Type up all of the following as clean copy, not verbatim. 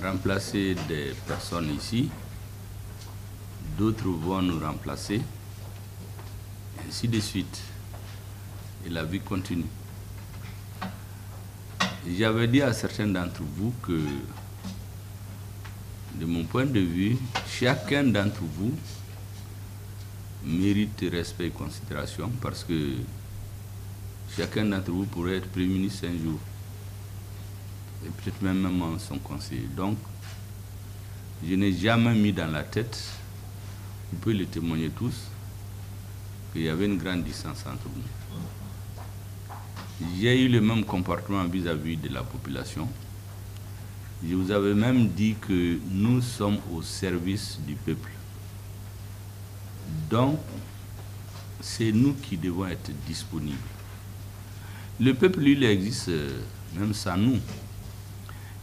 remplacer des personnes ici, d'autres vont nous remplacer, et ainsi de suite. Et la vie continue. J'avais dit à certains d'entre vous que, de mon point de vue, chacun d'entre vous mérite respect et considération parce que chacun d'entre vous pourrait être Premier ministre un jour. Et peut-être même son conseiller. Donc, je n'ai jamais mis dans la tête, vous pouvez le témoigner tous, qu'il y avait une grande distance entre nous. J'ai eu le même comportement vis-à-vis de la population. Je vous avais même dit que nous sommes au service du peuple. Donc, c'est nous qui devons être disponibles. Le peuple, lui, il existe même sans nous.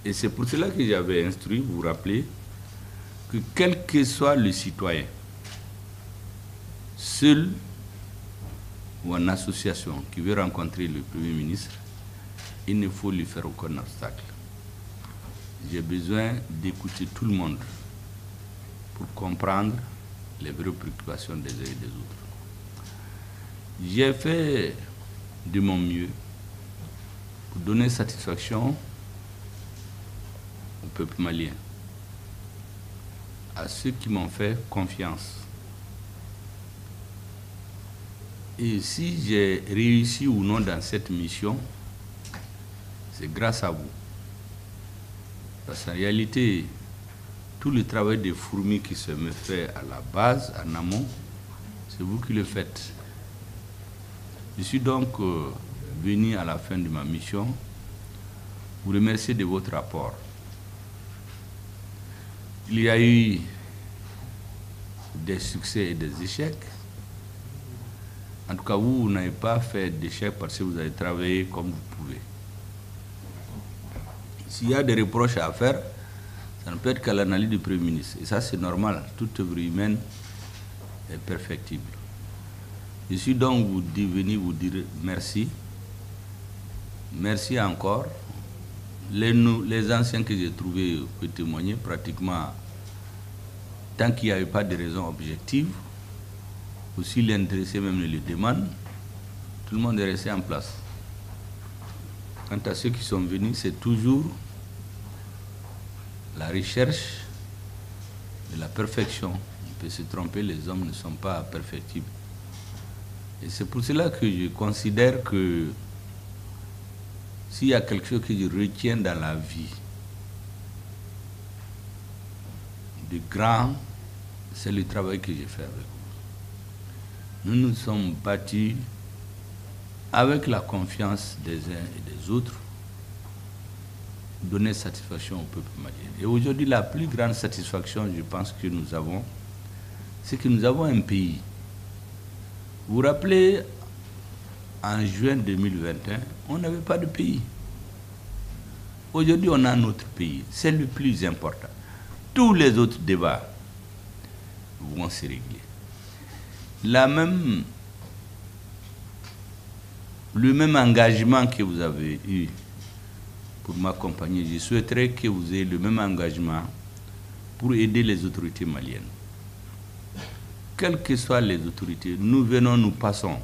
Et c'est pour cela que j'avais instruit, vous vous rappelez, que quel que soit le citoyen, seul ou en association qui veut rencontrer le Premier ministre, il ne faut lui faire aucun obstacle. J'ai besoin d'écouter tout le monde pour comprendre les vraies préoccupations des uns et des autres. J'ai fait de mon mieux pour donner satisfaction au peuple malien, à ceux qui m'ont fait confiance. Et si j'ai réussi ou non dans cette mission, c'est grâce à vous. Parce qu'en réalité, tout le travail des fourmis qui se me fait à la base, en amont, c'est vous qui le faites. Je suis donc venu à la fin de ma mission vous remercier de votre rapport. Il y a eu des succès et des échecs. En tout cas, vous n'avez pas fait d'échec parce que vous avez travaillé comme vous pouvez. S'il y a des reproches à faire, ça ne peut être qu'à l'analyse du Premier ministre. Et ça, c'est normal. Toute œuvre humaine est perfectible. Je suis donc venu vous dire merci. Merci encore. Les anciens que j'ai trouvés peuvent témoigner pratiquement, tant qu'il n'y avait pas de raison objective, ou si l'intéressé même le demande, tout le monde est resté en place. Quant à ceux qui sont venus, c'est toujours la recherche de la perfection. On peut se tromper, les hommes ne sont pas perfectibles. Et c'est pour cela que je considère que s'il y a quelque chose que je retiens dans la vie de grand, c'est le travail que j'ai fait avec vous. Nous nous sommes battus avec la confiance des uns et des autres, donner satisfaction au peuple malien. Et aujourd'hui, la plus grande satisfaction, je pense que nous avons, c'est que nous avons un pays. Vous vous rappelez, en juin 2021, on n'avait pas de pays. Aujourd'hui, on a notre pays. C'est le plus important. Tous les autres débats vont se régler. Le même engagement que vous avez eu pour m'accompagner, je souhaiterais que vous ayez le même engagement pour aider les autorités maliennes. Quelles que soient les autorités, nous venons, nous passons,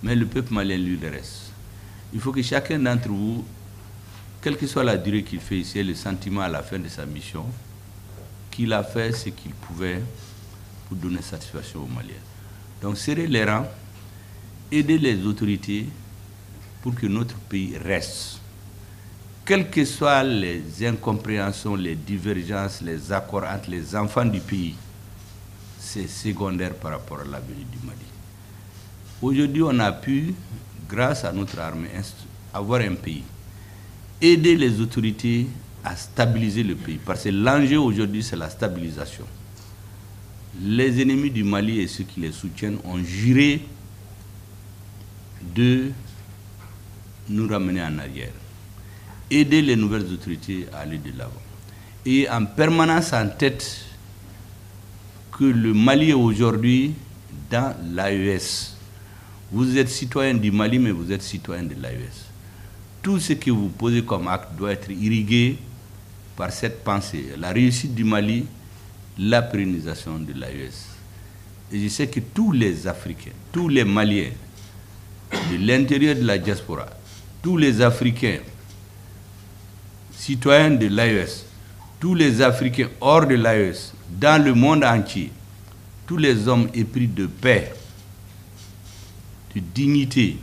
mais le peuple malien, lui, le reste. Il faut que chacun d'entre vous, quelle que soit la durée qu'il fait ici, ait le sentiment à la fin de sa mission, qu'il a fait ce qu'il pouvait pour donner satisfaction aux Maliens. Donc, serrer les rangs, aider les autorités pour que notre pays reste. Quelles que soient les incompréhensions, les divergences, les accords entre les enfants du pays, c'est secondaire par rapport à l'avenir du Mali. Aujourd'hui, on a pu, grâce à notre armée, avoir un pays. Aider les autorités à stabiliser le pays. Parce que l'enjeu aujourd'hui, c'est la stabilisation. Les ennemis du Mali et ceux qui les soutiennent ont juré de nous ramener en arrière. Aider les nouvelles autorités à aller de l'avant. Et en permanence en tête que le Mali est aujourd'hui dans l'AES. Vous êtes citoyen du Mali, mais vous êtes citoyen de l'AES. Tout ce que vous posez comme acte doit être irrigué par cette pensée, la réussite du Mali, la pérennisation de l'AES. Et je sais que tous les Africains, tous les Maliens, de l'intérieur de la diaspora, tous les Africains, citoyens de l'AES, tous les Africains hors de l'AES, dans le monde entier, tous les hommes épris de paix, de dignité,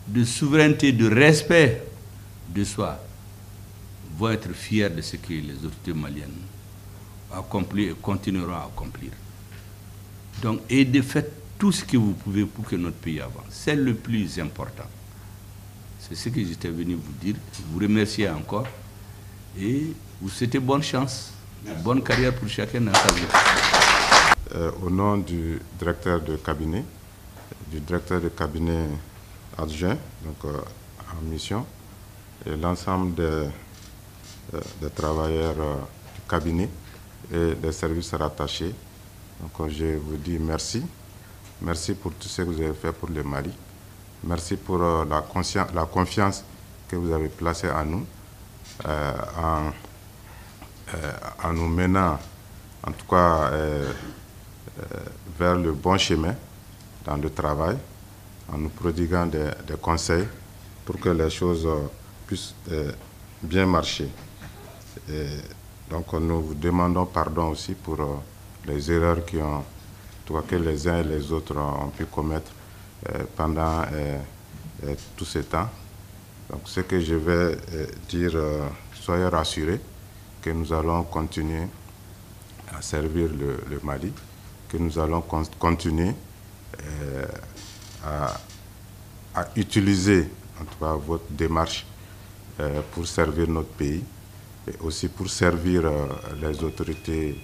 de souveraineté, de respect de soi, vont être fiers de ce que les autorités maliennes ont accompli et continueront à accomplir. Donc, et de faire tout ce que vous pouvez pour que notre pays avance. C'est le plus important. C'est ce que j'étais venu vous dire. Je vous remercie encore et vous souhaitez bonne chance, bonne carrière pour chacun dans sa vie. Au nom du directeur de cabinet adjoint, donc en mission, et l'ensemble des travailleurs du cabinet et des services rattachés. Donc je vous dis merci. Merci pour tout ce que vous avez fait pour le Mali. Merci pour la confiance que vous avez placée en nous, en nous menant, en tout cas, vers le bon chemin dans le travail, en nous prodiguant des conseils pour que les choses puissent bien marcher. Et donc nous vous demandons pardon aussi pour les erreurs que les uns et les autres ont pu commettre pendant tout ce temps. Donc ce que je vais dire, soyez rassurés que nous allons continuer à servir le Mali, que nous allons continuer à utiliser en tout cas votre démarche pour servir notre pays et aussi pour servir les autorités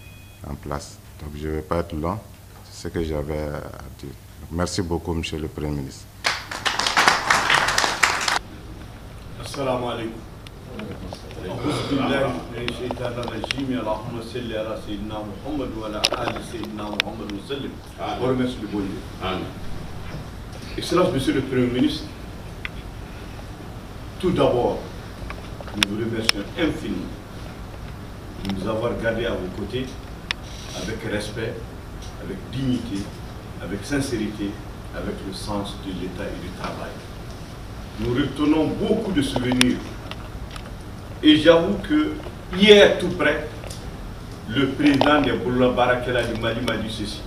en place. Donc je ne vais pas être long, c'est ce que j'avais à dire. Donc, merci beaucoup, Monsieur le Premier ministre. Assalamu alaikum. Excellence, Monsieur le Premier ministre, tout d'abord, nous vous remercions infiniment de nous avoir gardés à vos côtés avec respect, avec dignité, avec sincérité, avec le sens de l'État et du travail. Nous retenons beaucoup de souvenirs. Et j'avoue que hier, tout près, le président de Boula Barakela du Mali m'a dit ceci.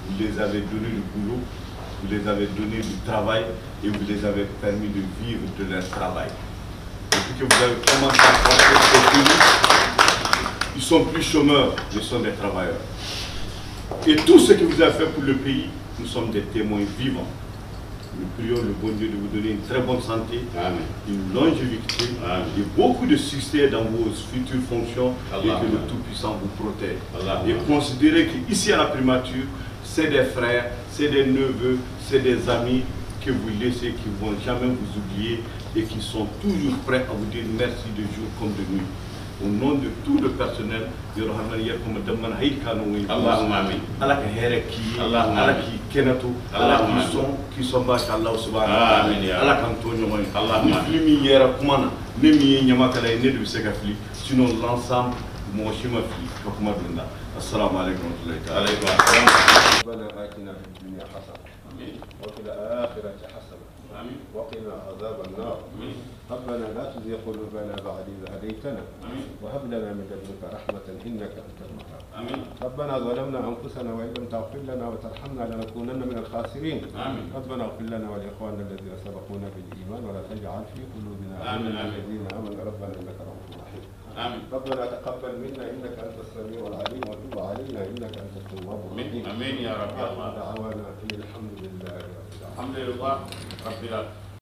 Vous les avez donné du boulot, vous les avez donné du travail et vous les avez permis de vivre de leur travail. Depuis que vous avez commencé à porter ce pays, ils sont plus chômeurs, ils sont des travailleurs. Et tout ce que vous avez fait pour le pays, nous sommes des témoins vivants. Nous prions le bon Dieu de vous donner une très bonne santé, Amen, une longévité, Amen, et beaucoup de succès dans vos futures fonctions, Allah, et que le Tout-Puissant vous protège. Allah, et considérez qu'ici à la primature, c'est des frères, c'est des neveux, c'est des amis que vous laissez, qui ne vont jamais vous oublier et qui sont toujours prêts à vous dire merci de jour comme de nuit. Au nom de tout le personnel, qui sont bas Allah subhanahu Allah sinon l'ensemble assalamu alaikum wa وفي الآخرة حسنة وقنا عذاب النار ربنا لا تزغ قلوبنا بعد إذ هديتنا وهب لنا من لدنك رحمة إنك أنت الوهاب ربنا ظلمنا أنفسنا وإن لم تغفر لنا وترحمنا لنكونن من الخاسرين ربنا اغفر لنا ولإخواننا الذين سبقونا بالإيمان ولا تجعل في قلوبنا غلا للذين آمنوا ربنا إنك رؤوف رحيم ربنا تقبل منا إنك أنت السميع العليم وتب علينا إنك أنت التواب الرحيم آمين يا رب. دعوانا إن الحمد لله رب العالمين. الحمد لله رب العالمين.